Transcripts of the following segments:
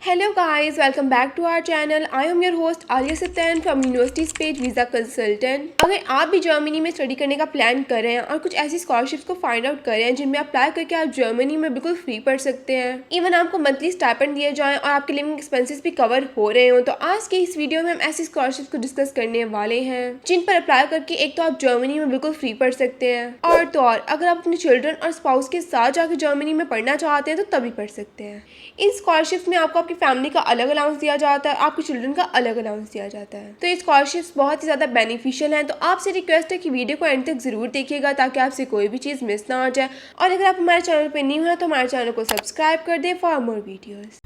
Hello guys, welcome back to our channel. I am your host Alia Satan from University's Page Visa Consultant. अगर आप भी Germany में study करने का plan कर रहे हैं और कुछ ऐसी स्कॉलरशिप्स को फाइंड आउट कर रहे हैं जिनमें अप्लाई करके आप जर्मनी में बिल्कुल फ्री पढ़ सकते हैं, इवन आपको मंथली स्टाइपेंड दिए जाएं और आपके लिविंग एक्सपेंसेस भी कवर हो रहे हो, तो आज के इस वीडियो में हम ऐसी स्कॉलरशिप्स को डिस्कस करने वाले हैं जिन पर अप्लाई करके एक तो आप जर्मनी में बिल्कुल फ्री पढ़ सकते हैं और तो और अगर आप अपने चिल्ड्रन और स्पाउस के साथ जाकर जर्मनी में पढ़ना चाहते हैं तो तभी पढ़ सकते हैं। इन स्कॉलरशिप्स में आपको आपकी फैमिली का अलग अलाउंस दिया जाता है, आपके चिल्ड्रन का अलग अलाउंस दिया जाता है। तो ये स्कॉलरशिप्स बहुत ही ज़्यादा बेनिफिशियल हैं। तो आपसे रिक्वेस्ट है कि वीडियो को एंड तक ज़रूर देखिएगा ताकि आपसे कोई भी चीज़ मिस ना हो जाए। और अगर आप हमारे चैनल पर न्यू हैं तो हमारे चैनल को सब्सक्राइब कर दें फॉर मोर वीडियोज़।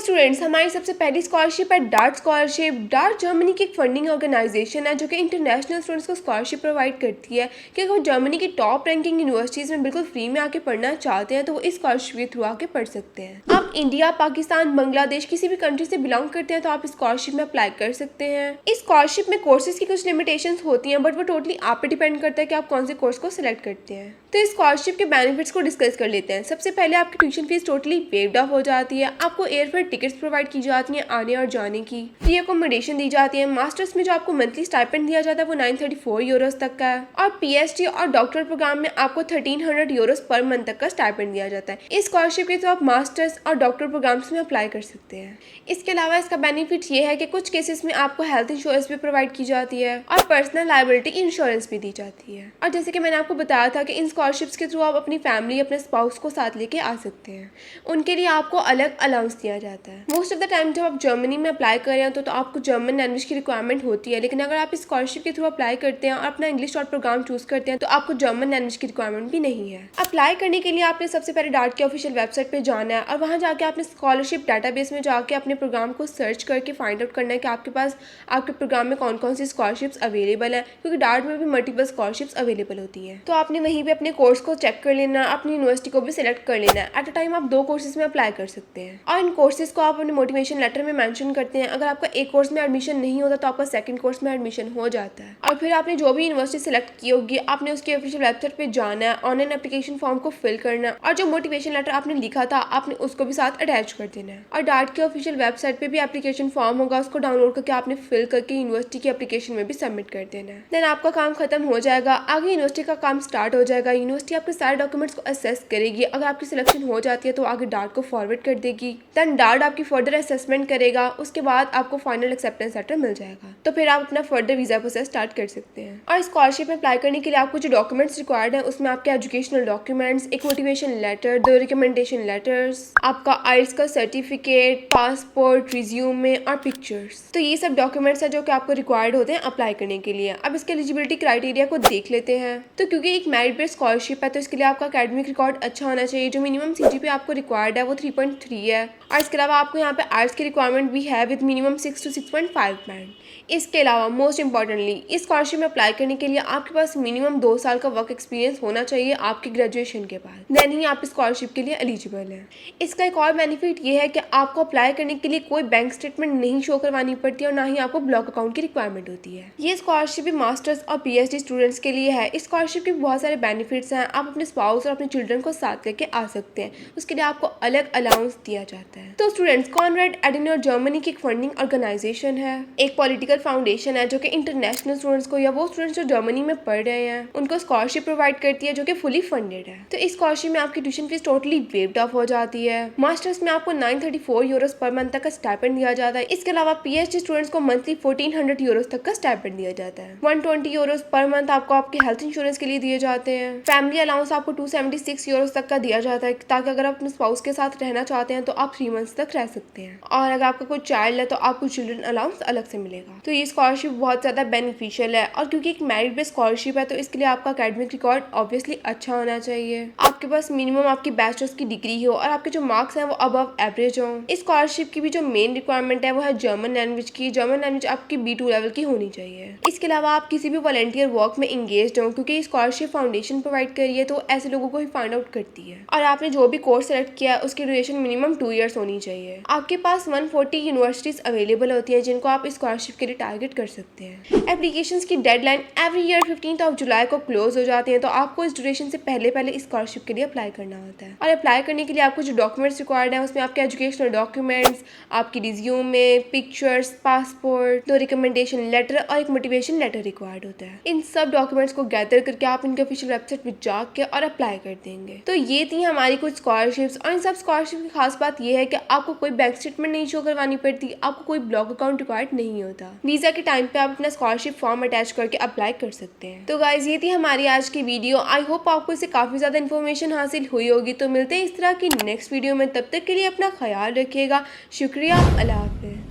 स्टूडेंट्स, हमारी सबसे पहली स्कॉलरशिप है डार्ट स्कॉलरशिप। डार्ट जर्मनी की एक फंडिंग ऑर्गेनाइजेशन है जो कि इंटरनेशनल स्टूडेंट्स को स्कॉलरशिप प्रोवाइड करती है कि अगर वो जर्मनी की टॉप रैंकिंग यूनिवर्सिटीज़ में बिल्कुल फ्री में आके पढ़ना चाहते हैं तो वो इस स्कॉलरशिप के थ्रू आके पढ़ सकते हैं। आप इंडिया, पाकिस्तान, बांग्लादेश किसी भी कंट्री से बिलोंग करते हैं तो आप इस स्कॉलरशिप में अप्लाई कर सकते हैं। इस स्कॉलरशिप में कोर्सेज की कुछ लिमिटेशंस होती हैं बट वो टोटली आप पे डिपेंड करता है कि आप कौन से कोर्स को सिलेक्ट करते हैं। तो इस स्कॉलरशिप के बेनिफिट्स को डिस्कस कर लेते हैं। सबसे पहले आपकी tuition fees totally waived of हो जाती है। आपको एयरफेयर टिकट्स प्रोवाइड की जाती हैं आने और जाने की, फ्री अकोमोडेशन दी जाती है। मास्टर्स में जो आपको मंथली स्टाइपेंड दिया जाता है वो 934 यूरोस तक का है और पीएचडी और डॉक्टर प्रोग्राम में आपको 1300 यूरोस पर मंथ तक का स्टाइपेंड दिया जाता है। इस स्कॉलरशिप के थ्रू आप मास्टर्स और डॉक्टर प्रोग्राम्स में अप्लाई कर सकते हैं। इसके अलावा इसका बेनिफिट ये है कि कुछ केसेस में आपको हेल्थ इंश्योरेंस भी प्रोवाइड की जाती है और पर्सनल लायबिलिटी इंश्योरेंस भी दी जाती है। और जैसे कि मैंने आपको बताया था कि इन स्कॉलरशिप्स के थ्रू आप अपनी फैमिली, अपने स्पाउस को साथ लेके आ सकते हैं। उनके लिए आपको अलग अलाउंस दिया जाता है। मोस्ट ऑफ द टाइम जब आप जर्मनी में अप्लाई कर रहे हैं तो आपको जर्मन लैंग्वेज की रिक्वायरमेंट होती है, लेकिन अगर आप इस स्कॉलरशिप के थ्रू अप्लाई करते हैं और अपना इंग्लिश शॉर्ट प्रोग्राम चूज करते हैं तो आपको जर्मन लैंग्वेज की रिक्वायरमेंट भी नहीं है। अप्लाई करने के लिए आपने सबसे पहले डार्ट के ऑफिशियल वेबसाइट पे जाना है और वहाँ जाके आपने स्कॉलरशिप डाटाबेस में जाके अपने प्रोग्राम को सर्च करके फाइंड आउट करना है कि आपके पास आपके प्रोग्राम में कौन कौन सी स्कॉलरशिप्स अवेलेबल है, क्योंकि डार्ट में भी मल्टीपल स्कॉलरशिप्स अवेलेबल होती हैं। तो आपने वहीं पे अपने कोर्स को चेक कर लेना, अपनी यूनिवर्सिटी को भी सिलेक्ट कर लेना है। एट अ टाइम आप 2 कोर्सेज में अप्लाई कर सकते हैं और इन कोर्सेज को आप अपने मोटिवेशन लेटर में मेंशन करते हैं। अगर आपका एक कोर्स में एडमिशन नहीं होता तो आपका सेकंड कोर्स में एडमिशन हो जाता है। और फिर आपने जो भी यूनिवर्सिटी सिलेक्ट की होगी आपने उसकी ऑफिशियल वेबसाइट पे जाना है, ऑनलाइन एप्लीकेशन फॉर्म को फिल करना है और जो मोटिवेशन लेटर आपने लिखा था आपने उसको भी साथ अटैच कर देना है। और डार्ट की ऑफिशियल वेबसाइट पे भी एप्लीकेशन फॉर्म होगा, उसको डाउनलोड करके आपने फिल करके यूनिवर्सिटी की एप्लीकेशन में भी सबमिट कर देना है। देन आपका काम खत्म हो जाएगा, आगे यूनिवर्सिटी का काम स्टार्ट हो जाएगा। यूनिवर्सिटी आपके सारे डॉक्यूमेंट्स को असेस करेगी। अगर आपकी सिलेक्शन हो जाती है तो आगे डार्ट को फॉरवर्ड कर देगी। देन डार्ट आपकी फर्दर असेसमेंट करेगा, उसके बाद आपको फाइनल एक्सेप्टेंस लेटर मिल जाएगा। तो फिर आप अपना फर्दर वीजा प्रोसेस स्टार्ट कर सकते हैं। और स्कॉलरशिप में अप्लाई करने के लिए आपको जो डॉक्यूमेंट्स रिक्वायर्ड है उसमें आपके एजुकेशनल डॉक्यूमेंट्स, एक मोटिवेशन लेटर, 2 रिकमेंडेशन लेटर्स, आपका आइल्स का सर्टिफिकेट, पासपोर्ट, रिज्यूमे और पिक्चर्स। तो ये सब डॉक्यूमेंट्स है जो कि आपको रिक्वायर्ड होते हैं अप्लाई करने के लिए। अब इसके एलिजिबिलिटी क्राइटेरिया को देख लेते हैं। तो क्योंकि एक मेरिट बेस्ड स्कॉलरशिप है तो इसके लिए आपका एकेडमिक रिकॉर्ड अच्छा होना चाहिए। जो मिनिमम सीजीपीए आपको रिक्वायर्ड है वो 3.3 है और इसके अलावा आपको यहाँ पे आर्ट्स की रिक्वायरमेंट भी है विद मिनिमम 6 to 6.5 बैंड। इसके अलावा मोस्ट इंपॉर्टेंटली इस स्कॉलरशिप में अप्लाई करने के लिए आपके पास मिनिमम 2 साल का वर्क एक्सपीरियंस होना चाहिए आपकी ग्रेजुएशन के बाद, देन ही आप इस स्कॉलरशिप के लिए एलिजिबल हैं। इसका एक और बेनिफिट ये है कि आपको अप्लाई करने के लिए कोई बैंक स्टेटमेंट नहीं शो करवानी पड़ती है और ना ही आपको ब्लॉक अकाउंट की रिक्वायरमेंट होती है। ये स्कॉलरशिप भी मास्टर्स और पीएचडी स्टूडेंट्स के लिए है। इस स्कॉलरशिप के बहुत सारे बेनिफिट्स हैं। आप अपने स्पाउस और अपने चिल्ड्रन को साथ लेके आ सकते हैं, उसके लिए आपको अलग अलाउंस दिया जाता है। तो स्टूडेंट्स, कॉनरेड एडेनॉर जर्मनी की एक फंडिंग ऑर्गेनाइजेशन है, एक पॉलिटिकल फाउंडेशन है जो कि इंटरनेशनल स्टूडेंट्स को या वो स्टूडेंट्स जो जर्मनी में पढ़ रहे हैं उनको स्कॉलरशिप प्रोवाइड करती है जो कि फुली फंडेड है। तो इस स्कॉलरशिप में आपकी tuition fees totally waived of हो जाती है। मास्टर्स में आपको 934 यूरोस पर मंथ तक का स्टाइपेंड दिया जाता है। इसके अलावा पीएचडी स्टूडेंट्स को मंथली 1400 यूरोस तक का स्टाइपेंड दिया जाता है। 120 यूरोस पर मंथ आपको आपके हेल्थ इंश्योरेंस के लिए दिए जाते हैं। फैमिली अलाउंस आपको 276 यूरोस तक का दिया जाता है ताकि अगर आप अपने स्पाउस के साथ रहना चाहते हैं तो आप 3 मंथ्स तक रह सकते हैं। और अगर आपका कोई चाइल्ड है तो आपको चिल्ड्रन अलाउंस अलग से मिलेगा। तो ये स्कॉलरशिप बहुत ज़्यादा बेनिफिशियल है और क्योंकि एक मेरिट बेस्ड स्कॉलरशिप है तो इसके लिए आपका एकेडमिक रिकॉर्ड ऑब्वियसली अच्छा होना चाहिए। आपके पास मिनिमम आपकी बैचलर्स की डिग्री हो और आपके जो मार्क्स हैं वो अबव एवरेज हो। इस स्कॉलरशिप की भी जो मेन रिक्वायरमेंट है वो है जर्मन लैंग्वेज की। जर्मन लैंग्वेज आपकी B2 लेवल की होनी चाहिए। इसके अलावा आप किसी भी वॉलंटियर वर्क में इंगेज हो, क्योंकि स्कॉलरशिप फाउंडेशन प्रोवाइड करी है तो ऐसे लोगों को ही फाइंड आउट करती है। और आपने जो भी कोर्स सेलेक्ट किया है उसकी ड्यूरेशन मिनिमम 2 ईयर्स होनी चाहिए। है। आपके पास 140 यूनिवर्सिटीज अवेलेबल होती हैं जिनको आप स्कॉलरशिप के लिए टारगेट कर सकते हैं। एप्लीकेशंस की डेडलाइन एवरी ईयर 15 जुलाई को क्लोज हो जाती है, तो आपको इस ड्यूरेशन से पहले स्कॉलरशिप के लिए अप्लाई करना होता है। और अप्लाई करने के लिए आपको जो डॉक्यूमेंट्स रिक्वायर्ड है उसमें आपके एजुकेशनल डॉक्यूमेंट्स, आपकी resume, pictures, passport, 2 recommendation letter और एक मोटिवेशन लेटर रिक्वायर्ड होता है। इन सब डॉक्यूमेंट्स को गैदर करके आप इनके ऑफिशियल वेबसाइट पर जाके और अप्लाई कर देंगे। तो ये थी हमारी कुछ स्कॉलरशिप्स। और इन सब स्कॉलरशिप की खास बात यह है कि आपको कोई बैंक स्टेटमेंट नहीं शो करवानी पड़ती, आपको कोई ब्लॉक अकाउंट रिक्वायर्ड नहीं होता। वीजा के टाइम पे आप अपना स्कॉलरशिप फॉर्म अटैच करके अप्लाई कर सकते हैं। तो गाइज ये थी हमारी आज की वीडियो। आई होप आपको इससे काफी ज्यादा इन्फॉर्मेशन हासिल हुई होगी। तो मिलते हैं इस तरह की नेक्स्ट वीडियो में, तब तक के लिए अपना ख्याल रखिएगा। शुक्रिया, अल्लाह हाफिज़।